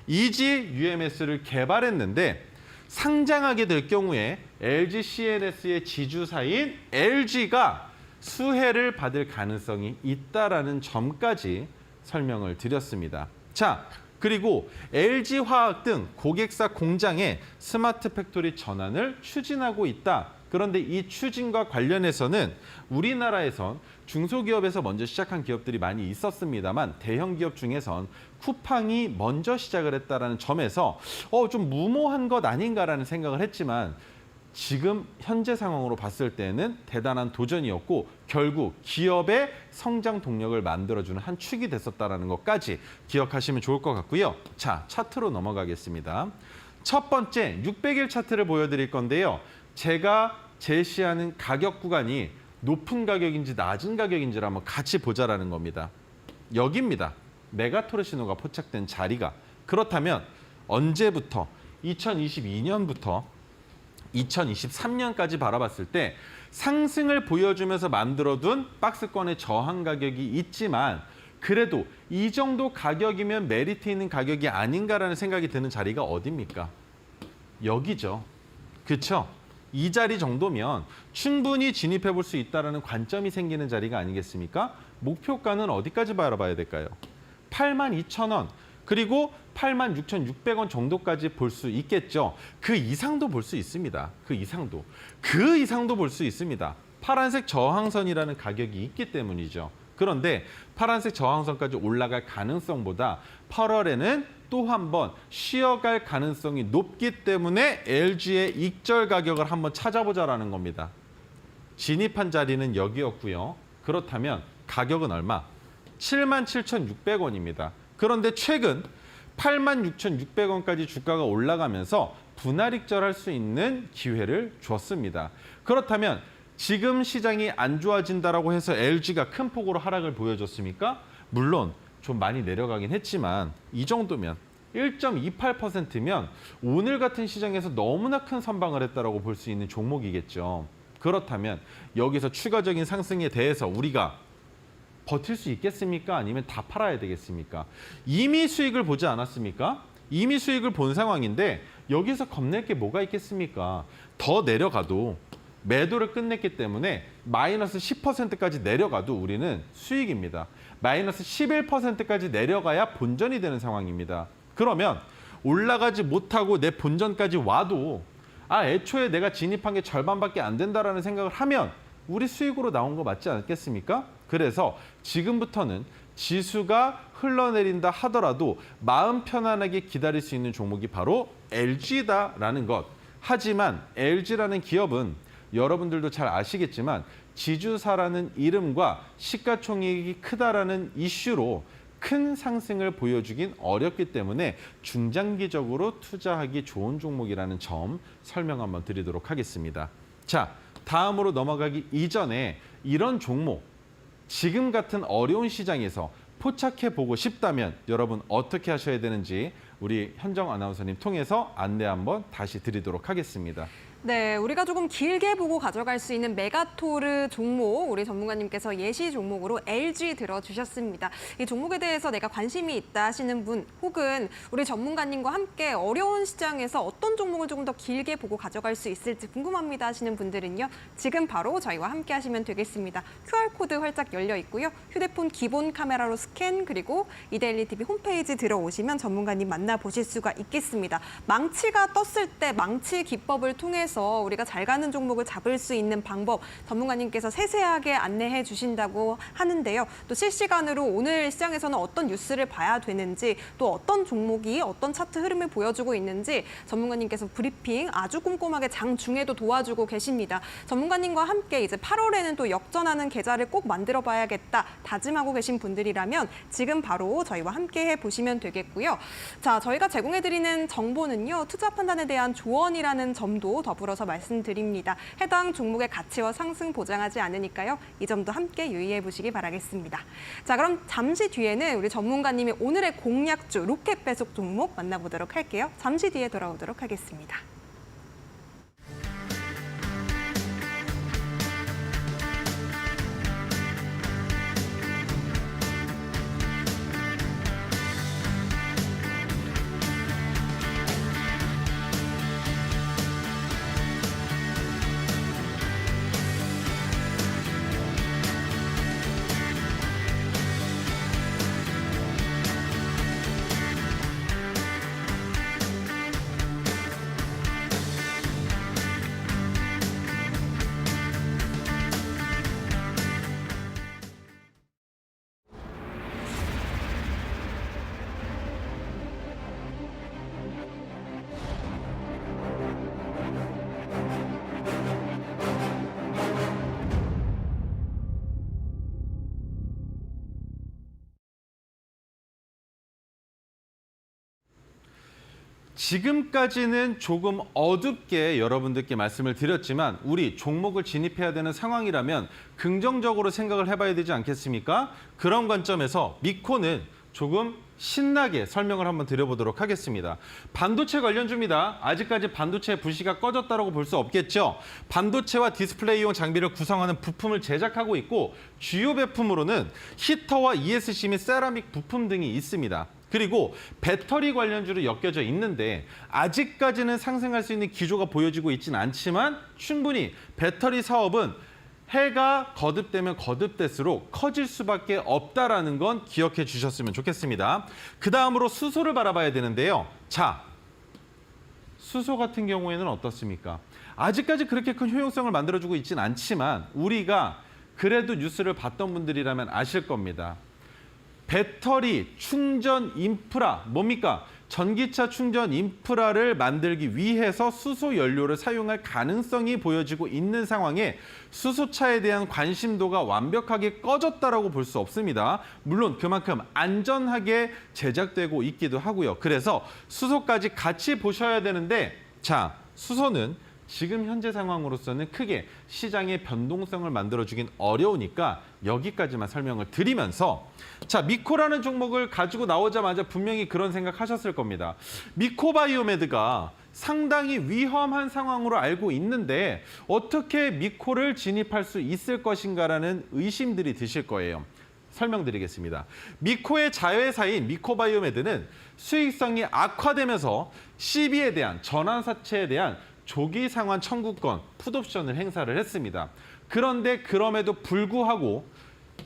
이지 UMS를 개발했는데 상장하게 될 경우에 LGCNS의 지주사인 LG가 수혜를 받을 가능성이 있다라는 점까지 설명을 드렸습니다. 자, 그리고 LG화학 등 고객사 공장에 스마트 팩토리 전환을 추진하고 있다. 그런데 이 추진과 관련해서는 우리나라에선 중소기업에서 먼저 시작한 기업들이 많이 있었습니다만 대형 기업 중에선 쿠팡이 먼저 시작을 했다는 점에서 좀 무모한 것 아닌가라는 생각을 했지만 지금 현재 상황으로 봤을 때는 대단한 도전이었고 결국 기업의 성장 동력을 만들어주는 한 축이 됐었다는 것까지 기억하시면 좋을 것 같고요. 자, 차트로 넘어가겠습니다. 첫 번째 600일 차트를 보여드릴 건데요. 제가 제시하는 가격 구간이 높은 가격인지 낮은 가격인지를 한번 같이 보자라는 겁니다. 여기입니다. 메가토르 신호가 포착된 자리가. 그렇다면 언제부터 2022년부터 2023년까지 바라봤을 때 상승을 보여주면서 만들어둔 박스권의 저항 가격이 있지만 그래도 이 정도 가격이면 메리트 있는 가격이 아닌가라는 생각이 드는 자리가 어디입니까? 여기죠. 그렇죠? 이 자리 정도면 충분히 진입해 볼 수 있다는 관점이 생기는 자리가 아니겠습니까? 목표가는 어디까지 바라봐야 될까요? 82,000원. 그리고 86,600원 정도까지 볼 수 있겠죠. 그 이상도 볼 수 있습니다. 그 이상도 볼 수 있습니다. 파란색 저항선이라는 가격이 있기 때문이죠. 그런데 파란색 저항선까지 올라갈 가능성보다 8월에는 또 한 번 쉬어갈 가능성이 높기 때문에 LG의 익절 가격을 한번 찾아보자라는 겁니다. 진입한 자리는 여기였고요. 그렇다면 가격은 얼마? 77,600원입니다. 그런데 최근 86,600원까지 주가가 올라가면서 분할익절할 수 있는 기회를 줬습니다. 그렇다면 지금 시장이 안 좋아진다라고 해서 LG가 큰 폭으로 하락을 보여줬습니까? 물론 좀 많이 내려가긴 했지만 이 정도면 1.28%면 오늘 같은 시장에서 너무나 큰 선방을 했다라고 볼 수 있는 종목이겠죠. 그렇다면 여기서 추가적인 상승에 대해서 우리가 버틸 수 있겠습니까? 아니면 다 팔아야 되겠습니까? 이미 수익을 보지 않았습니까? 이미 수익을 본 상황인데 여기서 겁낼 게 뭐가 있겠습니까? 더 내려가도 매도를 끝냈기 때문에 마이너스 10%까지 내려가도 우리는 수익입니다. 마이너스 11%까지 내려가야 본전이 되는 상황입니다. 그러면 올라가지 못하고 내 본전까지 와도 애초에 내가 진입한 게 절반밖에 안 된다라는 생각을 하면 우리 수익으로 나온 거 맞지 않겠습니까? 그래서 지금부터는 지수가 흘러내린다 하더라도 마음 편안하게 기다릴 수 있는 종목이 바로 LG다라는 것. 하지만 LG라는 기업은 여러분들도 잘 아시겠지만 지주사라는 이름과 시가총액이 크다라는 이슈로 큰 상승을 보여주긴 어렵기 때문에 중장기적으로 투자하기 좋은 종목이라는 점 설명 한번 드리도록 하겠습니다. 자, 다음으로 넘어가기 이전에 이런 종목, 지금 같은 어려운 시장에서 포착해보고 싶다면 여러분 어떻게 하셔야 되는지 우리 현정 아나운서님 통해서 안내 한번 다시 드리도록 하겠습니다. 네, 우리가 조금 길게 보고 가져갈 수 있는 메가토르 종목, 우리 전문가님께서 예시 종목으로 LG 들어주셨습니다. 이 종목에 대해서 내가 관심이 있다 하시는 분, 혹은 우리 전문가님과 함께 어려운 시장에서 어떤 종목을 조금 더 길게 보고 가져갈 수 있을지 궁금합니다 하시는 분들은요, 지금 바로 저희와 함께 하시면 되겠습니다. QR코드 활짝 열려 있고요. 휴대폰 기본 카메라로 스캔, 그리고 이데일리 TV 홈페이지 들어오시면 전문가님 만나보실 수가 있겠습니다. 망치가 떴을 때 망치 기법을 통해서 우리가 잘 가는 종목을 잡을 수 있는 방법 전문가님께서 세세하게 안내해 주신다고 하는데요. 또 실시간으로 오늘 시장에서는 어떤 뉴스를 봐야 되는지, 또 어떤 종목이 어떤 차트 흐름을 보여주고 있는지 전문가님께서 브리핑 아주 꼼꼼하게 장중에도 도와주고 계십니다. 전문가님과 함께 이제 8월에는 또 역전하는 계좌를 꼭 만들어 봐야겠다 다짐하고 계신 분들이라면 지금 바로 저희와 함께 해보시면 되겠고요. 자, 저희가 제공해드리는 정보는요, 투자 판단에 대한 조언이라는 점도 더불어서 말씀드립니다. 해당 종목의 가치와 상승 보장하지 않으니까요. 이 점도 함께 유의해 보시기 바라겠습니다. 자, 그럼 잠시 뒤에는 우리 전문가님이 오늘의 공략주 로켓 배속 종목 만나보도록 할게요. 잠시 뒤에 돌아오도록 하겠습니다. 지금까지는 조금 어둡게 여러분들께 말씀을 드렸지만 우리 종목을 진입해야 되는 상황이라면 긍정적으로 생각을 해봐야 되지 않겠습니까? 그런 관점에서 미코는 조금 신나게 설명을 한번 드려보도록 하겠습니다. 반도체 관련주입니다. 아직까지 반도체 불씨가 꺼졌다고 볼 수 없겠죠. 반도체와 디스플레이용 장비를 구성하는 부품을 제작하고 있고 주요 제품으로는 히터와 ESC 및 세라믹 부품 등이 있습니다. 그리고 배터리 관련주로 엮여져 있는데 아직까지는 상승할 수 있는 기조가 보여지고 있지는 않지만 충분히 배터리 사업은 해가 거듭되면 거듭될수록 커질 수밖에 없다라는 건 기억해 주셨으면 좋겠습니다. 그 다음으로 수소를 바라봐야 되는데요. 자, 수소 같은 경우에는 어떻습니까? 아직까지 그렇게 큰 효용성을 만들어주고 있지는 않지만 우리가 그래도 뉴스를 봤던 분들이라면 아실 겁니다. 배터리 충전 인프라, 뭡니까? 전기차 충전 인프라를 만들기 위해서 수소 연료를 사용할 가능성이 보여지고 있는 상황에 수소차에 대한 관심도가 완벽하게 꺼졌다라고 볼 수 없습니다. 물론 그만큼 안전하게 제작되고 있기도 하고요. 그래서 수소까지 같이 보셔야 되는데, 자, 수소는 지금 현재 상황으로서는 크게 시장의 변동성을 만들어주긴 어려우니까 여기까지만 설명을 드리면서, 자, 미코라는 종목을 가지고 나오자마자 분명히 그런 생각하셨을 겁니다. 미코바이오메드가 상당히 위험한 상황으로 알고 있는데 어떻게 미코를 진입할 수 있을 것인가라는 의심들이 드실 거예요. 설명드리겠습니다. 미코의 자회사인 미코바이오메드는 수익성이 악화되면서 CB에 대한 전환사채에 대한 조기 상환 청구권, 풋옵션을 행사를 했습니다. 그런데 그럼에도 불구하고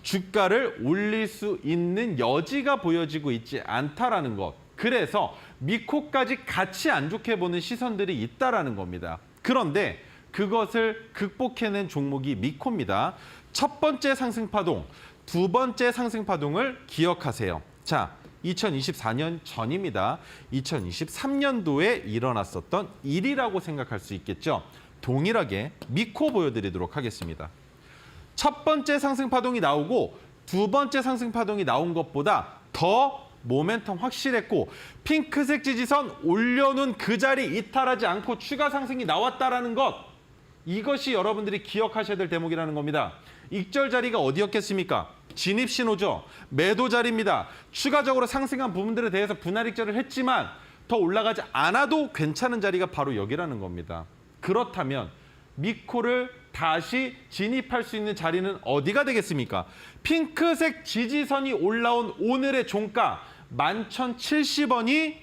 주가를 올릴 수 있는 여지가 보여지고 있지 않다라는 것. 그래서 미코까지 같이 안 좋게 보는 시선들이 있다라는 겁니다. 그런데 그것을 극복해낸 종목이 미코입니다. 첫 번째 상승 파동, 두 번째 상승 파동을 기억하세요. 자, 2024년 전입니다. 2023년도에 일어났었던 일이라고 생각할 수 있겠죠. 동일하게 미코 보여드리도록 하겠습니다. 첫 번째 상승 파동이 나오고 두 번째 상승 파동이 나온 것보다 더 모멘텀 확실했고 핑크색 지지선 올려놓은 그 자리 이탈하지 않고 추가 상승이 나왔다라는 것. 이것이 여러분들이 기억하셔야 될 대목이라는 겁니다. 익절 자리가 어디였겠습니까? 진입 신호죠. 매도 자리입니다. 추가적으로 상승한 부분들에 대해서 분할 익절을 했지만 더 올라가지 않아도 괜찮은 자리가 바로 여기라는 겁니다. 그렇다면 미코를 다시 진입할 수 있는 자리는 어디가 되겠습니까? 핑크색 지지선이 올라온 오늘의 종가 11,070원이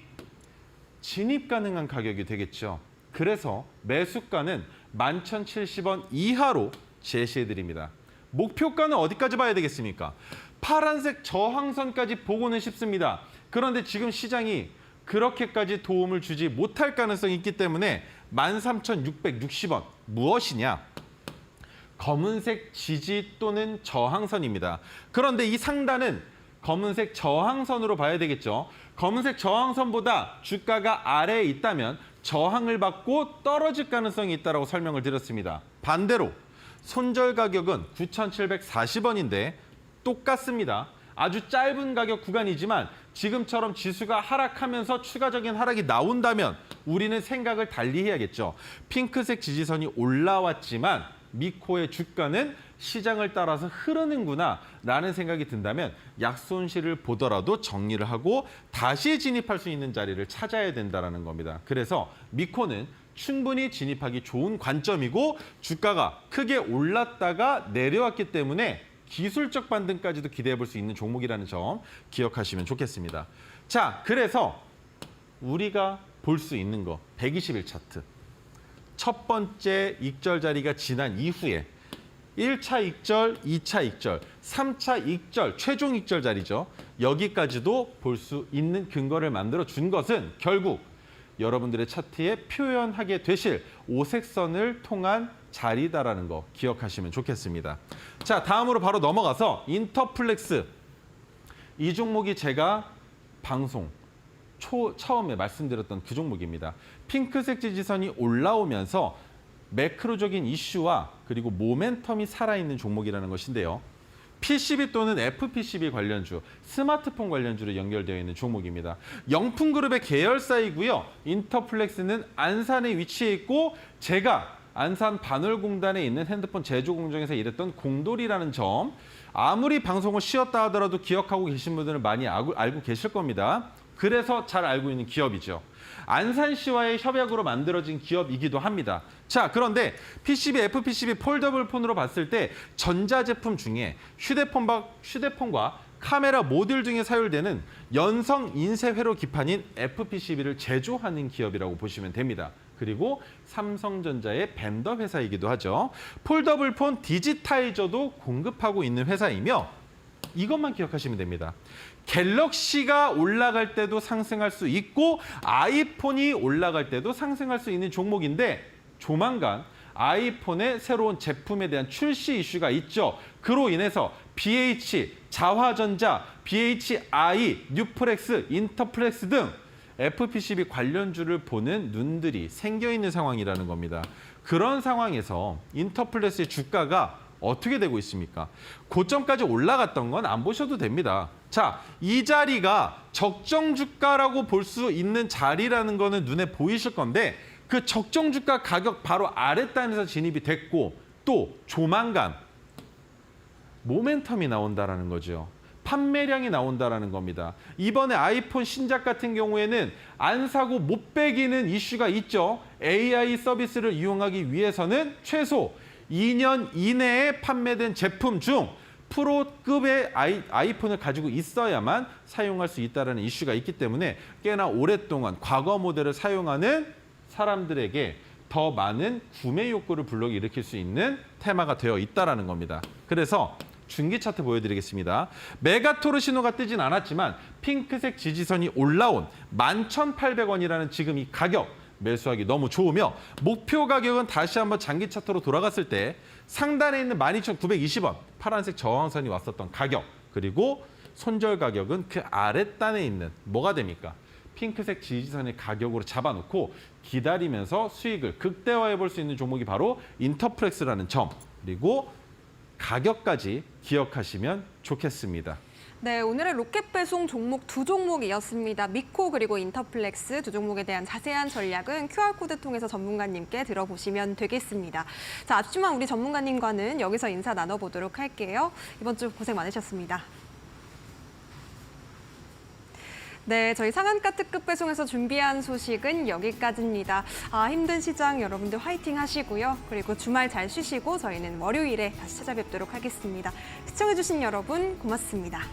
진입 가능한 가격이 되겠죠. 그래서 매수가는 11,070원 이하로 제시해드립니다. 목표가는 어디까지 봐야 되겠습니까? 파란색 저항선까지 보고는 싶습니다. 그런데 지금 시장이 그렇게까지 도움을 주지 못할 가능성이 있기 때문에 13,660원 무엇이냐? 검은색 지지 또는 저항선입니다. 그런데 이 상단은 검은색 저항선으로 봐야 되겠죠. 검은색 저항선보다 주가가 아래에 있다면 저항을 받고 떨어질 가능성이 있다고 설명을 드렸습니다. 반대로 손절 가격은 9,740원인데 똑같습니다. 아주 짧은 가격 구간이지만 지금처럼 지수가 하락하면서 추가적인 하락이 나온다면 우리는 생각을 달리 해야겠죠. 핑크색 지지선이 올라왔지만 미코의 주가는 시장을 따라서 흐르는구나 라는 생각이 든다면 약손실을 보더라도 정리를 하고 다시 진입할 수 있는 자리를 찾아야 된다는 겁니다. 그래서 미코는 충분히 진입하기 좋은 관점이고 주가가 크게 올랐다가 내려왔기 때문에 기술적 반등까지도 기대해 볼 수 있는 종목이라는 점 기억하시면 좋겠습니다. 자, 그래서 우리가 볼 수 있는 거 120일 차트. 첫 번째 익절 자리가 지난 이후에 1차 익절, 2차 익절, 3차 익절, 최종 익절 자리죠. 여기까지도 볼 수 있는 근거를 만들어 준 것은 결국 여러분들의 차트에 표현하게 되실 오색선을 통한 자리다라는 거 기억하시면 좋겠습니다. 자, 다음으로 바로 넘어가서 인터플렉스. 이 종목이 제가 방송 처음에 말씀드렸던 그 종목입니다. 핑크색 지지선이 올라오면서 매크로적인 이슈와 그리고 모멘텀이 살아있는 종목이라는 것인데요. PCB 또는 FPCB 관련주, 스마트폰 관련주로 연결되어 있는 종목입니다. 영풍그룹의 계열사이고요. 인터플렉스는 안산에 위치해 있고 제가 안산 반월공단에 있는 핸드폰 제조 공장에서 일했던 공돌이라는 점 아무리 방송을 쉬었다 하더라도 기억하고 계신 분들은 많이 알고 계실 겁니다. 그래서 잘 알고 있는 기업이죠. 안산시와의 협약으로 만들어진 기업이기도 합니다. 자, 그런데 PCB, FPCB 폴더블 폰으로 봤을 때 전자제품 중에 휴대폰과 카메라 모듈 등에 사용되는 연성 인쇄 회로 기판인 FPCB를 제조하는 기업이라고 보시면 됩니다. 그리고 삼성전자의 벤더 회사이기도 하죠. 폴더블 폰 디지타이저도 공급하고 있는 회사이며 이것만 기억하시면 됩니다. 갤럭시가 올라갈 때도 상승할 수 있고 아이폰이 올라갈 때도 상승할 수 있는 종목인데 조만간 아이폰의 새로운 제품에 대한 출시 이슈가 있죠. 그로 인해서 BH, 자화전자, BHI, 뉴플렉스, 인터플렉스 등 FPCB 관련주를 보는 눈들이 생겨있는 상황이라는 겁니다. 그런 상황에서 인터플렉스의 주가가 어떻게 되고 있습니까? 고점까지 올라갔던 건 안 보셔도 됩니다. 자, 이 자리가 적정 주가라고 볼 수 있는 자리라는 거는 눈에 보이실 건데 그 적정 주가 가격 바로 아랫단에서 진입이 됐고 또 조만간 모멘텀이 나온다라는 거죠. 판매량이 나온다라는 겁니다. 이번에 아이폰 신작 같은 경우에는 안 사고 못 빼기는 이슈가 있죠. AI 서비스를 이용하기 위해서는 최소 2년 이내에 판매된 제품 중 프로급의 아이폰을 가지고 있어야만 사용할 수 있다는 이슈가 있기 때문에 꽤나 오랫동안 과거 모델을 사용하는 사람들에게 더 많은 구매 욕구를 불러일으킬 수 있는 테마가 되어 있다는 겁니다. 그래서 중기 차트 보여드리겠습니다. 메가토르 신호가 뜨진 않았지만 핑크색 지지선이 올라온 11,800원이라는 지금 이 가격 매수하기 너무 좋으며 목표 가격은 다시 한번 장기 차트로 돌아갔을 때 상단에 있는 12,920원 파란색 저항선이 왔었던 가격 그리고 손절 가격은 그 아랫단에 있는 뭐가 됩니까? 핑크색 지지선의 가격으로 잡아놓고 기다리면서 수익을 극대화해 볼 수 있는 종목이 바로 인터플렉스라는 점 그리고 가격까지 기억하시면 좋겠습니다. 네, 오늘의 로켓 배송 종목 두 종목이었습니다. 미코 그리고 인터플렉스 두 종목에 대한 자세한 전략은 QR코드 통해서 전문가님께 들어보시면 되겠습니다. 자, 앞지만 우리 전문가님과는 여기서 인사 나눠보도록 할게요. 이번 주 고생 많으셨습니다. 네, 저희 상한가 특급 배송에서 준비한 소식은 여기까지입니다. 힘든 시장 여러분들 화이팅 하시고요. 그리고 주말 잘 쉬시고 저희는 월요일에 다시 찾아뵙도록 하겠습니다. 시청해주신 여러분 고맙습니다.